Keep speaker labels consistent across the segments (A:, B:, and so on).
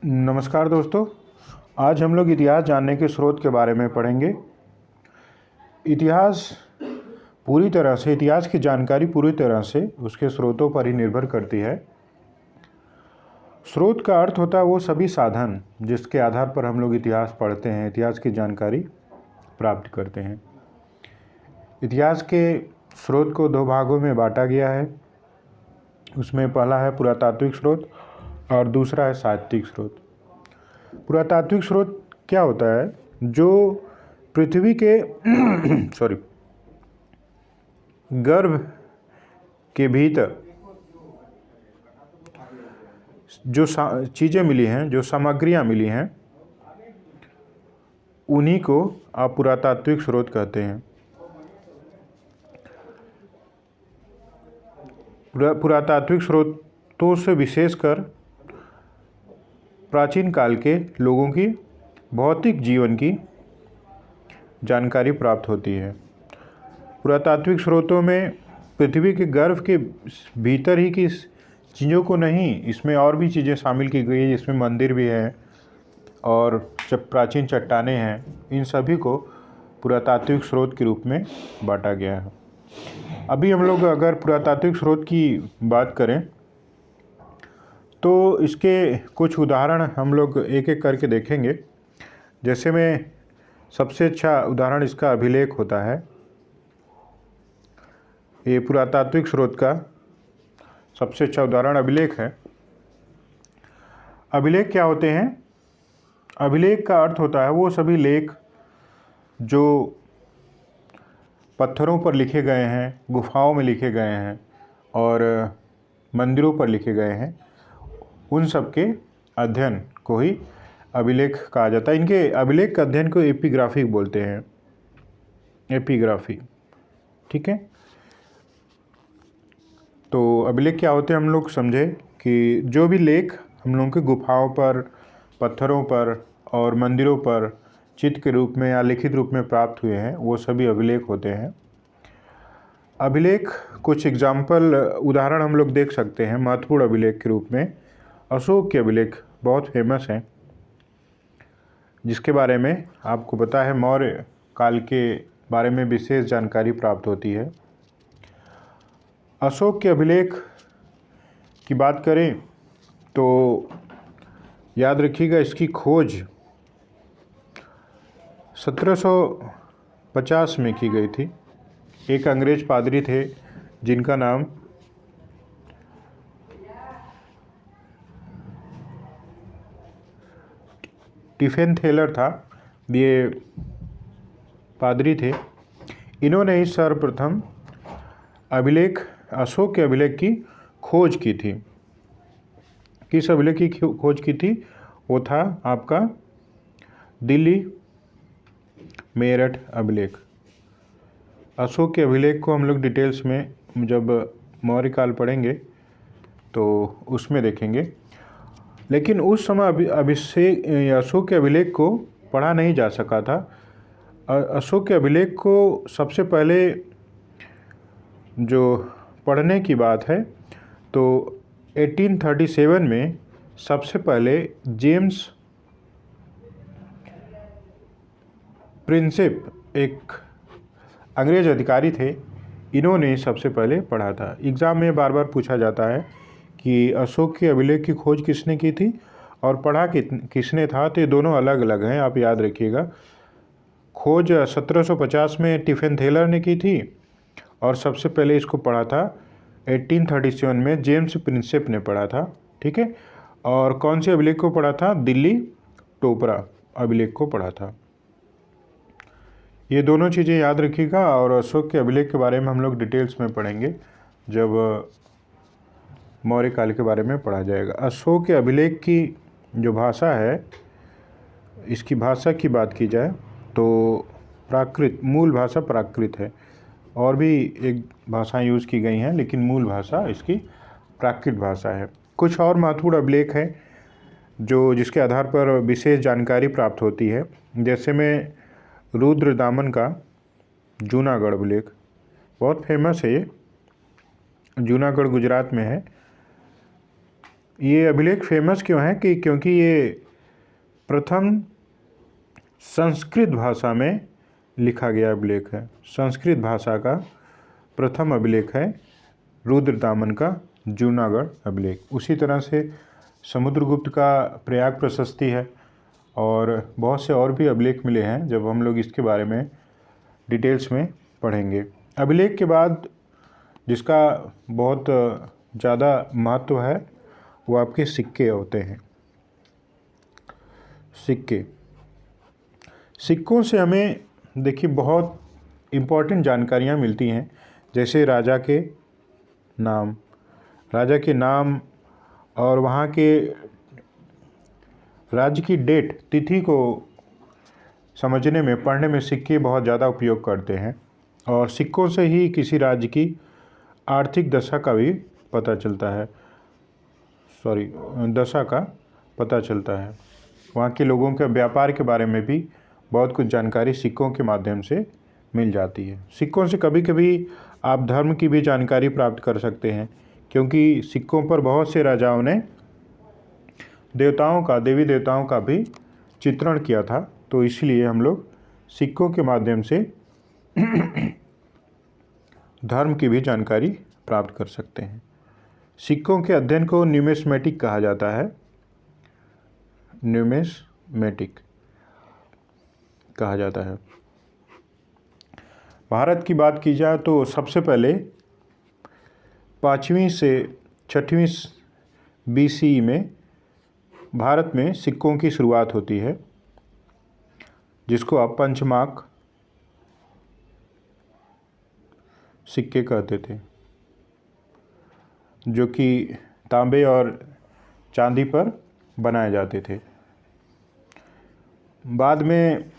A: नमस्कार दोस्तों। आज हम लोग इतिहास जानने के स्रोत के बारे में पढ़ेंगे। इतिहास की जानकारी पूरी तरह से उसके स्रोतों पर ही निर्भर करती है। स्रोत का अर्थ होता है वो सभी साधन जिसके आधार पर हम लोग इतिहास पढ़ते हैं, इतिहास की जानकारी प्राप्त करते हैं। इतिहास के स्रोत को दो भागों में बांटा गया है। उसमें पहला है पुरातात्विक स्रोत और दूसरा है साहित्यिक स्रोत। पुरातात्विक स्रोत क्या होता है? जो पृथ्वी के गर्भ के भीतर जो चीज़ें मिली हैं, जो सामग्रियाँ मिली हैं, उन्हीं को आप पुरातात्विक स्रोत कहते हैं। पुरातात्विक स्रोतों से विशेषकर प्राचीन काल के लोगों की भौतिक जीवन की जानकारी प्राप्त होती है। पुरातात्विक स्रोतों में पृथ्वी के गर्भ के भीतर ही की चीज़ों को नहीं, इसमें और भी चीज़ें शामिल की गई है, जिसमें मंदिर भी हैं और जब प्राचीन चट्टानें हैं, इन सभी को पुरातात्विक स्रोत के रूप में बांटा गया है। अभी हम लोग अगर पुरातात्विक स्रोत की बात करें तो इसके कुछ उदाहरण हम लोग एक एक करके देखेंगे। जैसे में सबसे अच्छा उदाहरण इसका अभिलेख होता है। ये पुरातात्विक स्रोत का सबसे अच्छा उदाहरण अभिलेख है। अभिलेख क्या होते हैं? अभिलेख का अर्थ होता है वो सभी लेख जो पत्थरों पर लिखे गए हैं, गुफाओं में लिखे गए हैं और मंदिरों पर लिखे गए हैं, उन सब के अध्ययन को ही अभिलेख कहा जाता है। इनके अभिलेख के अध्ययन को एपिग्राफी बोलते हैं। एपिग्राफी, ठीक है। तो अभिलेख क्या होते हैं हम लोग समझे कि जो भी लेख हम लोगों के गुफाओं पर, पत्थरों पर और मंदिरों पर चित्र के रूप में या लिखित रूप में प्राप्त हुए हैं, वो सभी अभिलेख होते हैं। अभिलेख कुछ एग्जाम्पल उदाहरण हम लोग देख सकते हैं महत्वपूर्ण अभिलेख के रूप में। अशोक के अभिलेख बहुत फेमस हैं, जिसके बारे में आपको पता है मौर्य काल के बारे में विशेष जानकारी प्राप्त होती है। अशोक के अभिलेख की बात करें तो याद रखिएगा, इसकी खोज 1750 में की गई थी। एक अंग्रेज पादरी थे जिनका नाम टिफेन थेलर था। ये पादरी थे। इन्होंने ही सर्वप्रथम अशोक के अभिलेख की खोज की थी। किस अभिलेख की खोज की थी? वो था आपका दिल्ली मेरठ अभिलेख। अशोक के अभिलेख को हम लोग डिटेल्स में जब मौर्य काल पढ़ेंगे तो उसमें देखेंगे। लेकिन उस समय अशोक के अभिलेख को पढ़ा नहीं जा सका था। अशोक के अभिलेख को सबसे पहले जो पढ़ने की बात है तो 1837 में सबसे पहले जेम्स प्रिंसेप, एक अंग्रेज अधिकारी थे, इन्होंने सबसे पहले पढ़ा था। एग्ज़ाम में बार बार पूछा जाता है कि अशोक के अभिलेख की खोज किसने की थी और पढ़ा किसने था, तो ये दोनों अलग अलग हैं, आप याद रखिएगा। खोज 1750 में टिफेन थेलर ने की थी और सबसे पहले इसको पढ़ा था 1837 में जेम्स प्रिंसेप ने पढ़ा था, ठीक है। और कौन से अभिलेख को पढ़ा था? दिल्ली टोपरा अभिलेख को पढ़ा था। ये दोनों चीज़ें याद रखिएगा। और अशोक के अभिलेख के बारे में हम लोग डिटेल्स में पढ़ेंगे जब मौर्य काल के बारे में पढ़ा जाएगा। अशोक के अभिलेख की जो भाषा है, इसकी भाषा की बात की जाए तो मूल भाषा प्राकृत है। और भी एक भाषाएं यूज़ की गई हैं, लेकिन मूल भाषा इसकी प्राकृत भाषा है। कुछ और महत्वपूर्ण अभिलेख हैं जिसके आधार पर विशेष जानकारी प्राप्त होती है। जैसे में रुद्रदामन का जूनागढ़ अभिलेख बहुत फेमस है। ये जूनागढ़ गुजरात में है। ये अभिलेख फेमस क्यों है कि क्योंकि ये प्रथम संस्कृत भाषा में लिखा गया अभिलेख है। संस्कृत भाषा का प्रथम अभिलेख है रुद्रतामन का जूनागढ़ अभिलेख। उसी तरह से समुद्रगुप्त का प्रयाग प्रशस्ति है और बहुत से और भी अभिलेख मिले हैं, जब हम लोग इसके बारे में डिटेल्स में पढ़ेंगे। अभिलेख के बाद जिसका बहुत ज़्यादा महत्व है वो आपके सिक्के होते हैं। सिक्कों से हमें देखिए बहुत इम्पोर्टेंट जानकारियाँ मिलती हैं, जैसे राजा के नाम और वहाँ के राज्य की डेट तिथि को समझने में, पढ़ने में सिक्के बहुत ज़्यादा उपयोग करते हैं। और सिक्कों से ही किसी राज्य की आर्थिक दशा का भी पता चलता है, वहाँ के लोगों के व्यापार के बारे में भी बहुत कुछ जानकारी सिक्कों के माध्यम से मिल जाती है। सिक्कों से कभी कभी आप धर्म की भी जानकारी प्राप्त कर सकते हैं, क्योंकि सिक्कों पर बहुत से राजाओं ने देवी देवताओं का भी चित्रण किया था, तो इसलिए हम लोग सिक्कों के माध्यम से धर्म की भी जानकारी प्राप्त कर सकते हैं। सिक्कों के अध्ययन को न्यूमिस्मेटिक कहा जाता है। भारत की बात की जाए तो सबसे पहले 5वीं से 6वीं BCE में भारत में सिक्कों की शुरुआत होती है, जिसको आप पंचमाक सिक्के कहते थे, जो कि तांबे और चांदी पर बनाए जाते थे। बाद में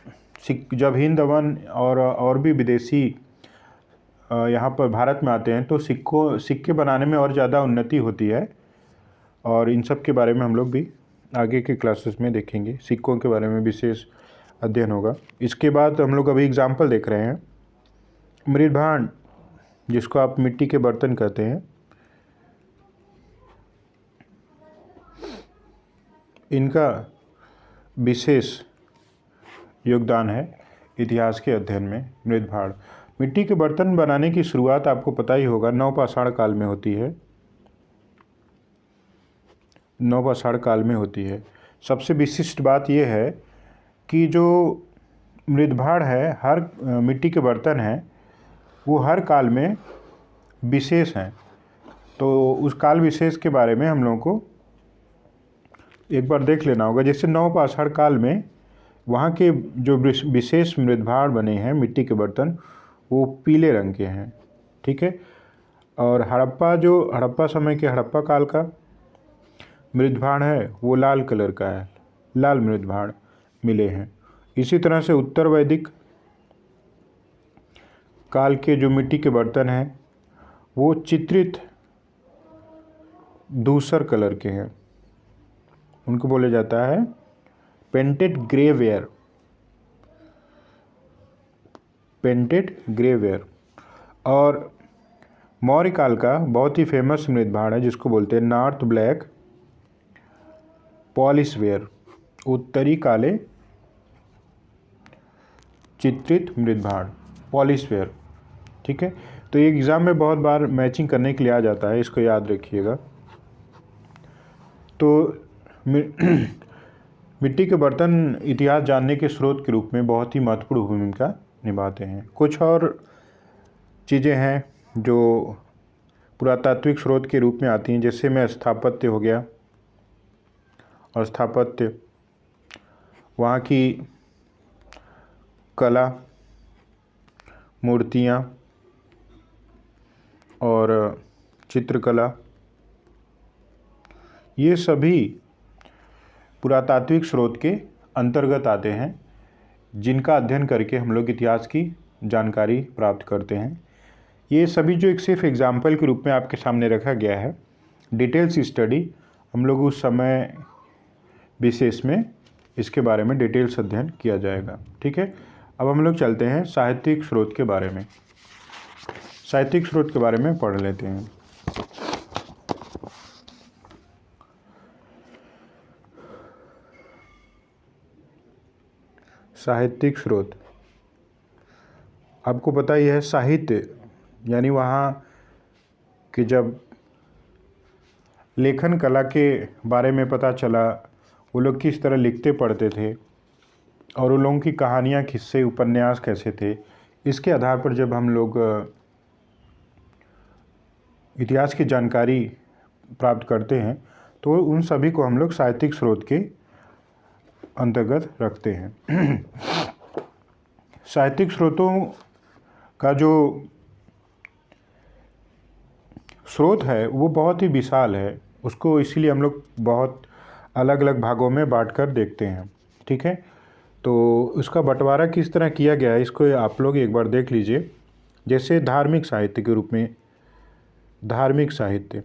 A: जब हिंद अवन और भी विदेशी यहाँ पर भारत में आते हैं, तो सिक्के बनाने में और ज़्यादा उन्नति होती है, और इन सब के बारे में हम लोग भी आगे के क्लासेस में देखेंगे। सिक्कों के बारे में विशेष अध्ययन होगा। इसके बाद हम लोग अभी एग्जाम्पल देख रहे हैं। मृदभांड, जिसको आप मिट्टी के बर्तन कहते हैं, इनका विशेष योगदान है इतिहास के अध्ययन में। मृदभांड, मिट्टी के बर्तन बनाने की शुरुआत आपको पता ही होगा नवपाषाण काल में होती है। सबसे विशिष्ट बात यह है कि जो मृदभांड है, हर मिट्टी के बर्तन हैं, वो हर काल में विशेष हैं। तो उस काल विशेष के बारे में हम लोगों को एक बार देख लेना होगा। जैसे नवपाषाण काल में वहाँ के जो विशेष मृदभांड बने हैं मिट्टी के बर्तन, वो पीले रंग के हैं, ठीक है। और हड़प्पा समय के हड़प्पा काल का मृदभांड है, वो लाल कलर का है, लाल मृदभांड मिले हैं। इसी तरह से उत्तर वैदिक काल के जो मिट्टी के बर्तन हैं, वो चित्रित धूसर कलर के हैं, उनको बोला जाता है पेंटेड ग्रेवेयर। और मौर्य काल का बहुत ही फेमस मृदभांड है, जिसको बोलते हैं नॉर्थ ब्लैक पॉलिशवेयर, उत्तरी काले चित्रित मृदभांड पॉलिशवेयर, ठीक है। तो ये एग्ज़ाम में बहुत बार मैचिंग करने के लिए आ जाता है, इसको याद रखिएगा। तो मिट्टी के बर्तन इतिहास जानने के स्रोत के रूप में बहुत ही महत्वपूर्ण भूमिका निभाते हैं। कुछ और चीज़ें हैं जो पुरातात्विक स्रोत के रूप में आती हैं, जैसे में स्थापत्य हो गया, और स्थापत्य वहाँ की कला, मूर्तियाँ और चित्रकला, ये सभी पुरातात्विक स्रोत के अंतर्गत आते हैं, जिनका अध्ययन करके हम लोग इतिहास की जानकारी प्राप्त करते हैं। ये सभी जो एक सिर्फ एग्जाम्पल के रूप में आपके सामने रखा गया है, डिटेल्स स्टडी हम लोग उस समय विशेष में इसके बारे में डिटेल्स अध्ययन किया जाएगा, ठीक है। अब हम लोग चलते हैं साहित्यिक स्रोत के बारे में। साहित्यिक स्रोत के बारे में पढ़ लेते हैं। साहित्यिक स्रोत, आपको पता ही है साहित्य यानी वहाँ कि जब लेखन कला के बारे में पता चला, वो लोग किस तरह लिखते पढ़ते थे और उन लोगों की कहानियाँ, किस्से, उपन्यास कैसे थे, इसके आधार पर जब हम लोग इतिहास की जानकारी प्राप्त करते हैं तो उन सभी को हम लोग साहित्यिक स्रोत के अंतर्गत रखते हैं। साहित्यिक स्रोतों का जो स्रोत है वो बहुत ही विशाल है, उसको इसीलिए हम लोग बहुत अलग अलग भागों में बांटकर देखते हैं। ठीक है, तो उसका बंटवारा किस तरह किया गया है इसको आप लोग एक बार देख लीजिए। जैसे धार्मिक साहित्य के रूप में, धार्मिक साहित्य,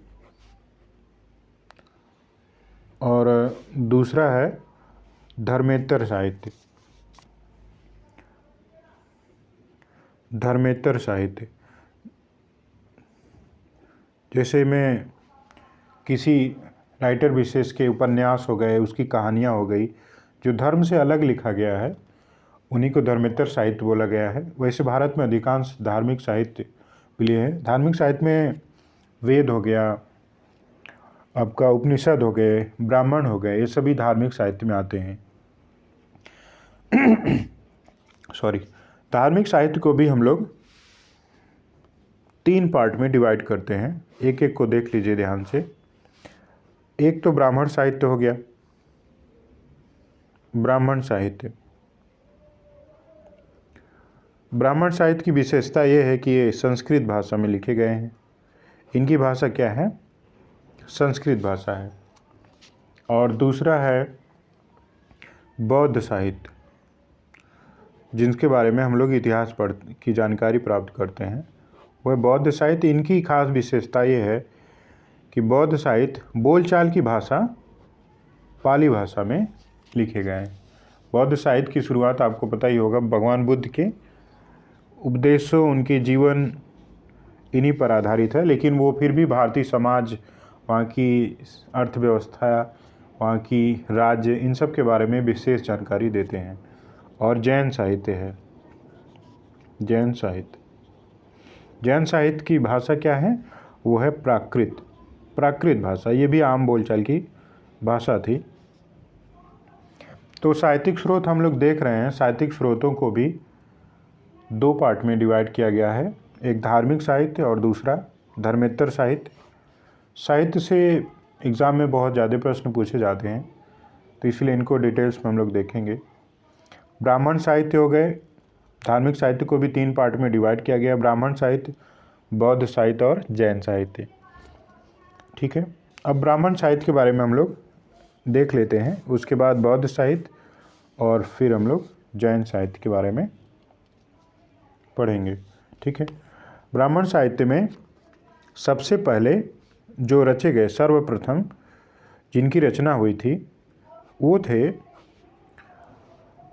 A: और दूसरा है धर्मेतर साहित्य। धर्मेतर साहित्य जैसे में किसी राइटर विशेष के उपन्यास हो गए, उसकी कहानियाँ हो गई, जो धर्म से अलग लिखा गया है, उन्हीं को धर्मेतर साहित्य बोला गया है। वैसे भारत में अधिकांश धार्मिक साहित्य मिले हैं। धार्मिक साहित्य में वेद हो गया, आपका उपनिषद हो गए, ब्राह्मण हो गए, ये सभी धार्मिक साहित्य में आते हैं। सॉरी, धार्मिक साहित्य को भी हम लोग 3 पार्ट में डिवाइड करते हैं। एक एक को देख लीजिए ध्यान से। एक तो ब्राह्मण साहित्य हो गया, ब्राह्मण साहित्य। ब्राह्मण साहित्य की विशेषता ये है कि ये संस्कृत भाषा में लिखे गए हैं। इनकी भाषा क्या है? संस्कृत भाषा है। और दूसरा है बौद्ध साहित्य, जिनके बारे में हम लोग इतिहास पढ़ की जानकारी प्राप्त करते हैं, वह बौद्ध साहित्य। इनकी खास विशेषता ये है कि बौद्ध साहित्य बोलचाल की भाषा पाली भाषा में लिखे गए हैं। बौद्ध साहित्य की शुरुआत आपको पता ही होगा, भगवान बुद्ध के उपदेशों, उनके जीवन इन्हीं पर आधारित है, लेकिन वो फिर भी भारतीय समाज, वहाँ की अर्थव्यवस्था, वहाँ की राज्य, इन सब के बारे में विशेष जानकारी देते हैं। और जैन साहित्य है, जैन साहित्य। जैन साहित्य की भाषा क्या है? वो है प्राकृत, प्राकृत भाषा। ये भी आम बोलचाल की भाषा थी। तो साहित्यिक स्रोत हम लोग देख रहे हैं। साहित्यिक स्रोतों को भी 2 पार्ट में डिवाइड किया गया है, एक धार्मिक साहित्य और दूसरा धर्मेतर साहित्य। साहित्य से एग्ज़ाम में बहुत ज़्यादा प्रश्न पूछे जाते हैं, तो इसलिए इनको डिटेल्स में हम लोग देखेंगे। ब्राह्मण साहित्य हो गए। धार्मिक साहित्य को भी 3 पार्ट में डिवाइड किया गया, ब्राह्मण साहित्य, बौद्ध साहित्य और जैन साहित्य। ठीक है, अब ब्राह्मण साहित्य के बारे में हम लोग देख लेते हैं, उसके बाद बौद्ध साहित्य और फिर हम लोग जैन साहित्य के बारे में पढ़ेंगे। ठीक है, ब्राह्मण साहित्य में सबसे पहले जो रचे गए, सर्वप्रथम जिनकी रचना हुई थी, वो थे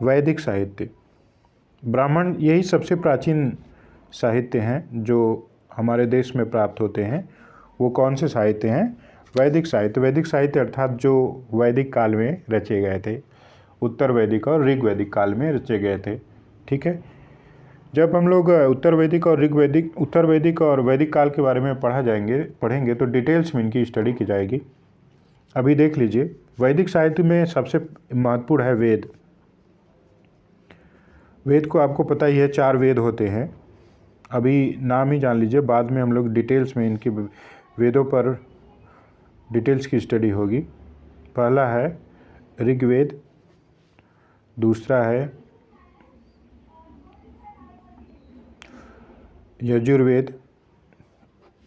A: वैदिक साहित्य। ब्राह्मण यही सबसे प्राचीन साहित्य हैं जो हमारे देश में प्राप्त होते हैं। वो कौन से साहित्य हैं? वैदिक साहित्य। वैदिक साहित्य अर्थात जो वैदिक काल में रचे गए थे, उत्तर वैदिक और ऋग्वैदिक काल में रचे गए थे। ठीक है, जब हम लोग उत्तर वैदिक और वैदिक काल के बारे में पढ़ेंगे तो डिटेल्स में इनकी स्टडी की जाएगी। अभी देख लीजिए, वैदिक साहित्य में सबसे महत्वपूर्ण है वेद। वेद को आपको पता ही है, 4 वेद होते हैं। अभी नाम ही जान लीजिए, बाद में हम लोग डिटेल्स में इनकी वेदों पर डिटेल्स की स्टडी होगी। पहला है ऋग्वेद, दूसरा है यजुर्वेद,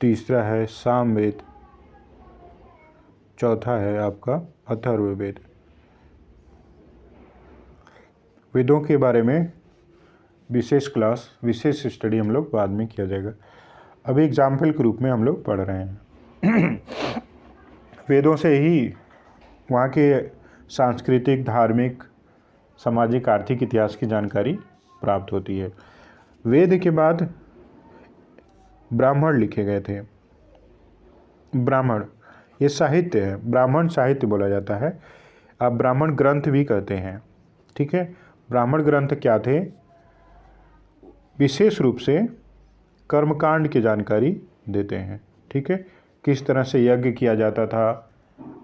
A: तीसरा है सामवेद, चौथा है आपका अथर्ववेद। वेदों के बारे में विशेष स्टडी हम लोग बाद में किया जाएगा। अभी एग्जाम्पल के रूप में हम लोग पढ़ रहे हैं। वेदों से ही वहाँ के सांस्कृतिक, धार्मिक, सामाजिक, आर्थिक इतिहास की जानकारी प्राप्त होती है। वेद के बाद ब्राह्मण लिखे गए थे। ब्राह्मण ये साहित्य है, ब्राह्मण साहित्य बोला जाता है। आप ब्राह्मण ग्रंथ भी कहते हैं। ठीक है, ब्राह्मण ग्रंथ क्या थे? विशेष रूप से कर्मकांड की जानकारी देते हैं। ठीक है, किस तरह से यज्ञ किया जाता था,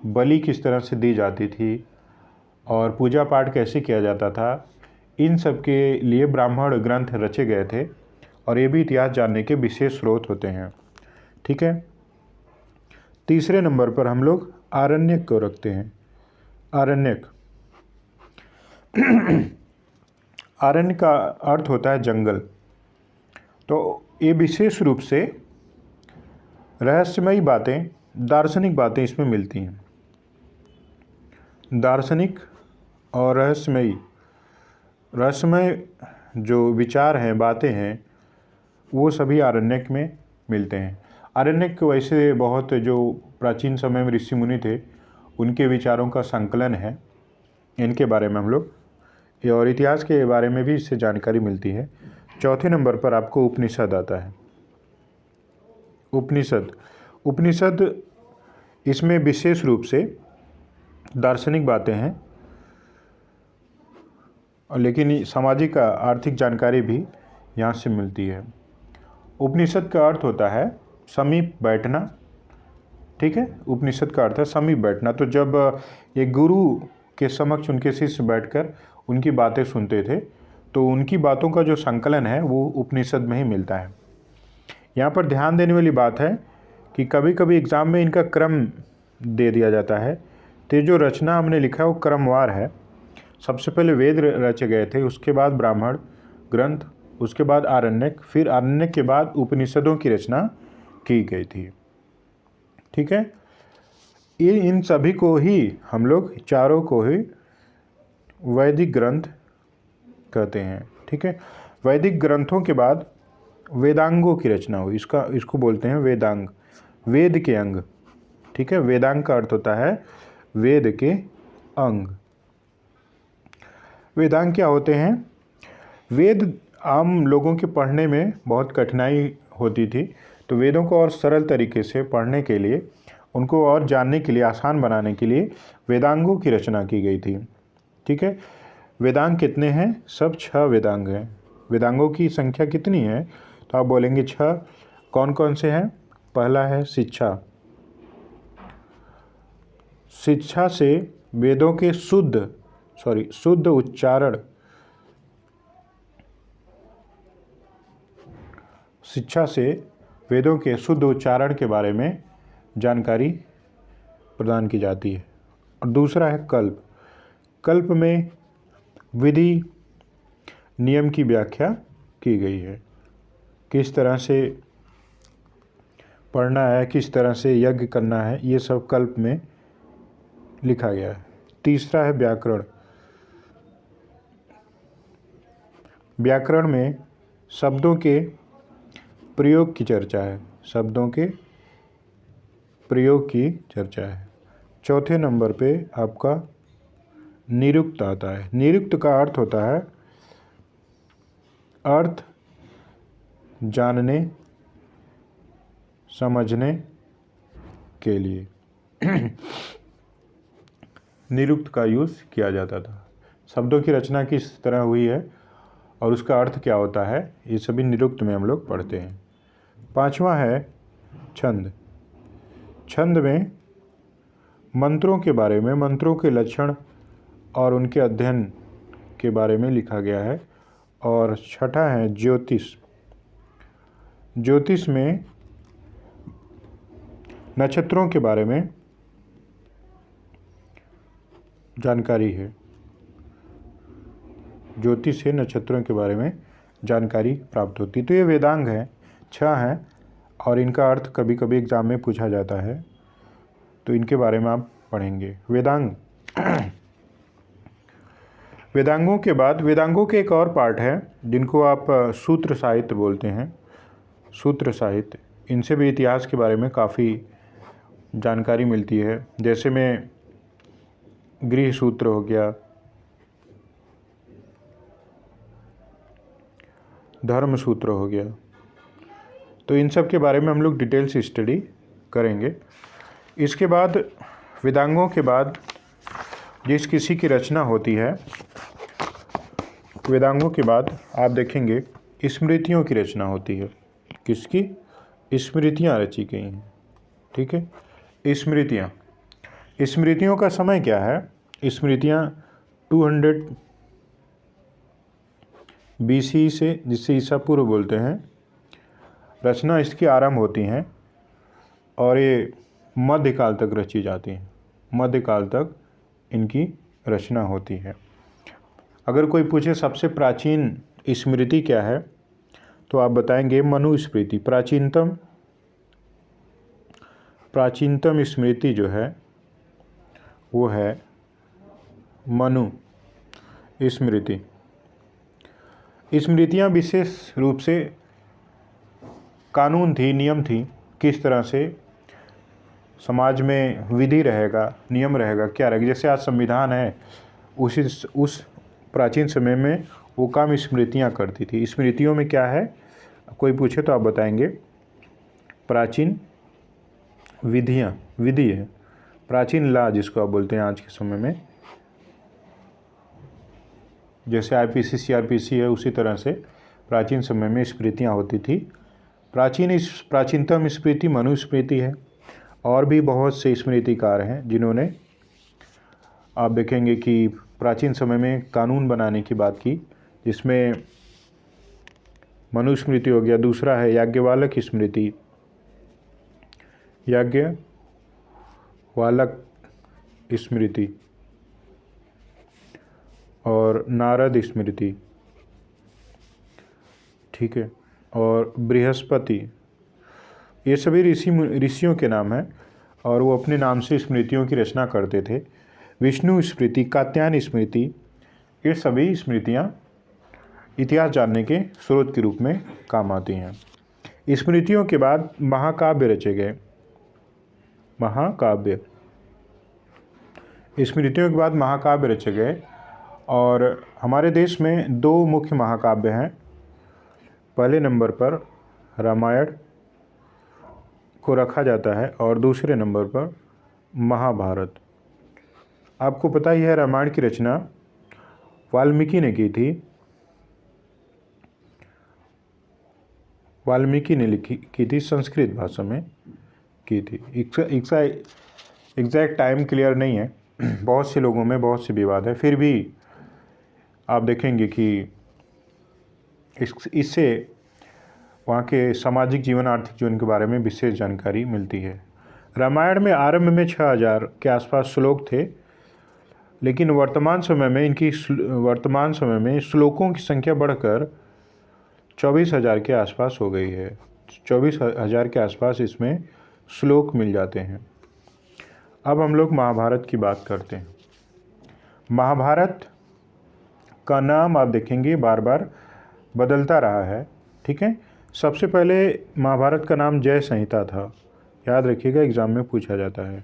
A: बलि किस तरह से दी जाती थी और पूजा पाठ कैसे किया जाता था, इन सब के लिए ब्राह्मण ग्रंथ रचे गए थे और ये भी इतिहास जानने के विशेष स्रोत होते हैं। ठीक है, तीसरे नंबर पर हम लोग आरण्यक को रखते हैं। आरण्यक आरण्य का अर्थ होता है जंगल। तो ये विशेष रूप से रहस्यमयी बातें, दार्शनिक बातें इसमें मिलती हैं। दार्शनिक और रहस्यमय जो विचार हैं, बातें हैं, वो सभी आरण्यक में मिलते हैं। आरण्यक वैसे बहुत जो प्राचीन समय में ऋषि मुनि थे उनके विचारों का संकलन है। इनके बारे में हम लोग और इतिहास के बारे में भी इससे जानकारी मिलती है। चौथे नंबर पर आपको उपनिषद आता है। उपनिषद इसमें विशेष रूप से दार्शनिक बातें हैं और लेकिन सामाजिक आर्थिक जानकारी भी यहाँ से मिलती है। उपनिषद का अर्थ होता है समीप बैठना। ठीक है, उपनिषद का अर्थ है समीप बैठना। तो जब एक गुरु के समक्ष उनके शिष्य बैठकर उनकी बातें सुनते थे तो उनकी बातों का जो संकलन है वो उपनिषद में ही मिलता है। यहाँ पर ध्यान देने वाली बात है कि कभी कभी एग्ज़ाम में इनका क्रम दे दिया जाता है। तो जो रचना हमने लिखा है वो क्रमवार है। सबसे पहले वेद रचे गए थे, उसके बाद ब्राह्मण ग्रंथ, उसके बाद आरण्यक, फिर आरण्यक के बाद उपनिषदों की रचना की गई थी। ठीक है, ये इन सभी को ही हम लोग चारों को ही वैदिक ग्रंथ कहते हैं। ठीक है, वैदिक ग्रंथों के बाद वेदांगों की रचना हुई। इसको बोलते हैं वेदांग, वेद के अंग। ठीक है, वेदांग का अर्थ होता है वेद के अंग। वेदांग क्या होते हैं? वेद आम लोगों के पढ़ने में बहुत कठिनाई होती थी, तो वेदों को और सरल तरीके से पढ़ने के लिए, उनको और जानने के लिए, आसान बनाने के लिए वेदांगों की रचना की गई थी। ठीक है, वेदांग कितने हैं? सब 6 वेदांग हैं। वेदांगों की संख्या कितनी है? तो आप बोलेंगे 6। कौन कौन से हैं? पहला है शिक्षा। शिक्षा से वेदों के शुद्ध उच्चारण, शिक्षा से वेदों के शुद्ध उच्चारण के बारे में जानकारी प्रदान की जाती है। और दूसरा है कल्प। कल्प में विधि नियम की व्याख्या की गई है, किस तरह से पढ़ना है, किस तरह से यज्ञ करना है, ये सब कल्प में लिखा गया है। तीसरा है व्याकरण। व्याकरण में शब्दों के प्रयोग की चर्चा है, शब्दों के प्रयोग की चर्चा है। चौथे नंबर पे आपका निरुक्त आता है। निरुक्त का अर्थ होता है अर्थ जानने समझने के लिए निरुक्त का यूज़ किया जाता था। शब्दों की रचना किस तरह हुई है और उसका अर्थ क्या होता है, ये सभी निरुक्त में हम लोग पढ़ते हैं। पांचवा है छंद। छंद में मंत्रों के बारे में, मंत्रों के लक्षण और उनके अध्ययन के बारे में लिखा गया है। और छठा है ज्योतिष। ज्योतिष में नक्षत्रों के बारे में जानकारी है। ज्योतिष से नक्षत्रों के बारे में जानकारी प्राप्त होती। तो ये वेदांग हैं, 6 हैं और इनका अर्थ कभी कभी एग्जाम में पूछा जाता है, तो इनके बारे में आप पढ़ेंगे। वेदांग वेदांगों के बाद वेदांगों के एक और पार्ट है जिनको आप सूत्र साहित्य बोलते हैं। सूत्र साहित्य, इनसे भी इतिहास के बारे में काफ़ी जानकारी मिलती है। जैसे में गृह सूत्र हो गया, धर्म सूत्र हो गया, तो इन सब के बारे में हम लोग डिटेल्स स्टडी करेंगे। इसके बाद वेदांगों के बाद जिस किसी की रचना होती है वेदांगों के बाद आप देखेंगे स्मृतियों की रचना होती है। किसकी? स्मृतियाँ रची गई हैं। ठीक है, स्मृतियाँ। स्मृतियों का समय क्या है? स्मृतियाँ 200 BC से, जिससे ईसा पूर्व बोलते हैं, रचना इसकी आरंभ होती हैं और ये मध्यकाल तक रची जाती हैं। मध्यकाल तक इनकी रचना होती है। अगर कोई पूछे सबसे प्राचीन स्मृति क्या है, तो आप बताएंगे मनुस्मृति। प्राचीनतम स्मृति जो है वो है मनु स्मृति। स्मृतियाँ विशेष रूप से कानून थी, नियम थी, किस तरह से समाज में विधि रहेगा, नियम रहेगा, क्या रहेगा। जैसे आज संविधान है, उस प्राचीन समय में वो काम स्मृतियाँ करती थी। स्मृतियों में क्या है, कोई पूछे तो आप बताएंगे प्राचीन विधियाँ, विधि है, प्राचीन लॉ जिसको आप बोलते हैं आज के समय में। जैसे IPC CRPC है, उसी तरह से प्राचीन समय में स्मृतियाँ होती थी। प्राचीनतम स्मृति मनुस्मृति है। और भी बहुत से स्मृतिकार हैं जिन्होंने, आप देखेंगे कि प्राचीन समय में कानून बनाने की बात की, जिसमें मनुस्मृति हो गया। दूसरा है याज्ञवल्क्य स्मृति, याज्ञवल्क्य स्मृति, और नारद स्मृति। ठीक है, और बृहस्पति, ये सभी ऋषियों के नाम हैं और वो अपने नाम से स्मृतियों की रचना करते थे। विष्णु स्मृति, कात्यायन स्मृति, ये सभी स्मृतियाँ इतिहास जानने के स्रोत के रूप में काम आती हैं। स्मृतियों के बाद महाकाव्य रचे गए। महाकाव्य, स्मृतियों के बाद महाकाव्य रचे गए और हमारे देश में 2 मुख्य महाकाव्य हैं। पहले नंबर पर रामायण को रखा जाता है और दूसरे नंबर पर महाभारत। आपको पता ही है रामायण की रचना वाल्मीकि ने की थी। वाल्मीकि ने की थी, संस्कृत भाषा में की थी। एग्जैक्ट टाइम क्लियर नहीं है, बहुत से लोगों में बहुत से विवाद है। फिर भी आप देखेंगे कि इससे वहाँ के सामाजिक जीवन, आर्थिक जीवन के बारे में विशेष जानकारी मिलती है। रामायण में आरंभ में 6000 के आसपास श्लोक थे, लेकिन वर्तमान समय में श्लोकों की संख्या बढ़कर 24,000 के आसपास हो गई है। 24,000 के आसपास इसमें श्लोक मिल जाते हैं। अब हम लोग महाभारत की बात करते हैं। महाभारत का नाम आप देखेंगे बार बार बदलता रहा है। ठीक है, सबसे पहले महाभारत का नाम जय संहिता था, याद रखिएगा, एग्ज़ाम में पूछा जाता है।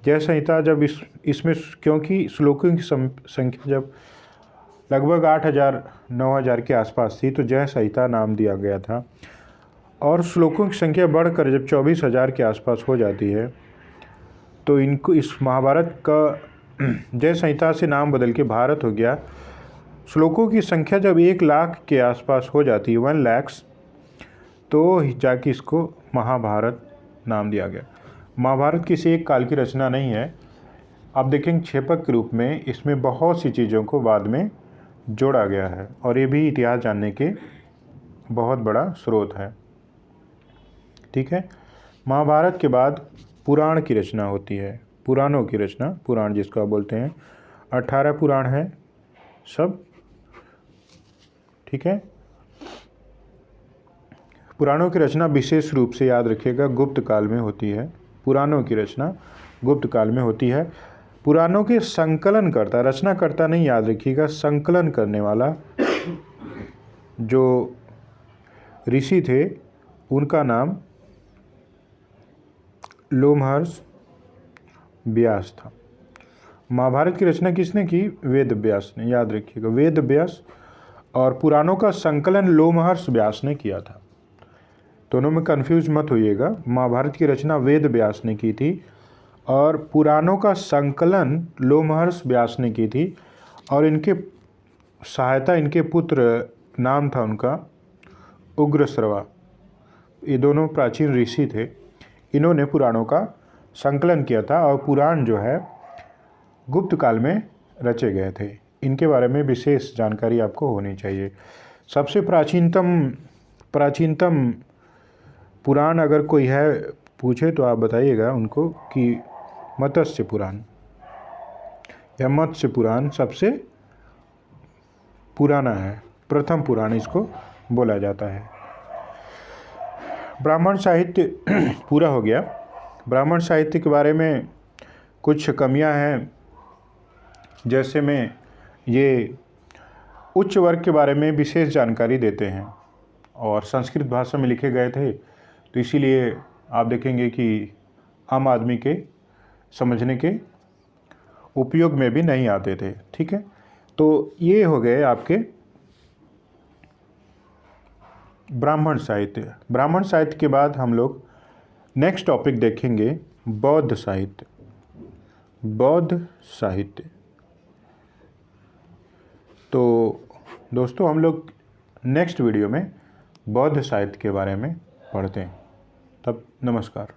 A: जय संहिता जब इसमें क्योंकि श्लोकों की संख्या जब लगभग 8,000-9,000 के आसपास थी, तो जय संहिता नाम दिया गया था। और श्लोकों की संख्या बढ़कर जब 24,000 के आसपास हो जाती है, तो इनको, इस महाभारत का जय संहिता से नाम बदल के भारत हो गया। श्लोकों की संख्या जब 1 लाख के आसपास हो जाती है, 1 लाख, तो जाके इसको महाभारत नाम दिया गया। महाभारत किसी एक काल की रचना नहीं है। आप देखेंगे क्षेपक के रूप में इसमें बहुत सी चीज़ों को बाद में जोड़ा गया है और ये भी इतिहास जानने के बहुत बड़ा स्रोत है। ठीक है, महाभारत के बाद पुराण की रचना होती है। पुराणों की रचना, पुराण जिसको आप बोलते हैं, 18 पुराण है सब। ठीक है, पुराणों की रचना विशेष रूप से याद रखिएगा गुप्त काल में होती है। पुराणों की रचना गुप्त काल में होती है। पुराणों के संकलन करता, रचना करता नहीं, याद रखिएगा, संकलन करने वाला जो ऋषि थे उनका नाम लोमहर्ष व्यास था। महाभारत की रचना किसने की? वेद व्यास ने, याद रखिएगा, वेद व्यास। और पुराणों का संकलन लोमहर्ष व्यास ने किया था। दोनों में कंफ्यूज मत होइएगा। महाभारत की रचना वेद व्यास ने की थी और पुराणों का संकलन लोमहर्ष व्यास ने की थी। और इनके सहायता इनके पुत्र, नाम था उनका उग्रश्रवा। ये दोनों प्राचीन ऋषि थे। इन्होंने पुराणों का संकलन किया था और पुराण जो है गुप्त काल में रचे गए थे। इनके बारे में विशेष जानकारी आपको होनी चाहिए। सबसे प्राचीनतम पुराण अगर कोई है पूछे तो आप बताइएगा उनको कि मत्स्य पुराण या मत्स्य पुराण सबसे पुराना है, प्रथम पुराण इसको बोला जाता है। ब्राह्मण साहित्य पूरा हो गया। ब्राह्मण साहित्य के बारे में कुछ कमियां हैं, जैसे में ये उच्च वर्ग के बारे में विशेष जानकारी देते हैं और संस्कृत भाषा में लिखे गए थे, तो इसीलिए आप देखेंगे कि आम आदमी के समझने के उपयोग में भी नहीं आते थे। ठीक है, तो ये हो गए आपके ब्राह्मण साहित्य। ब्राह्मण साहित्य के बाद हम लोग नेक्स्ट टॉपिक देखेंगे बौद्ध साहित्य। बौद्ध साहित्य। तो दोस्तों हम लोग नेक्स्ट वीडियो में बौद्ध साहित्य के बारे में पढ़ते हैं। तब नमस्कार।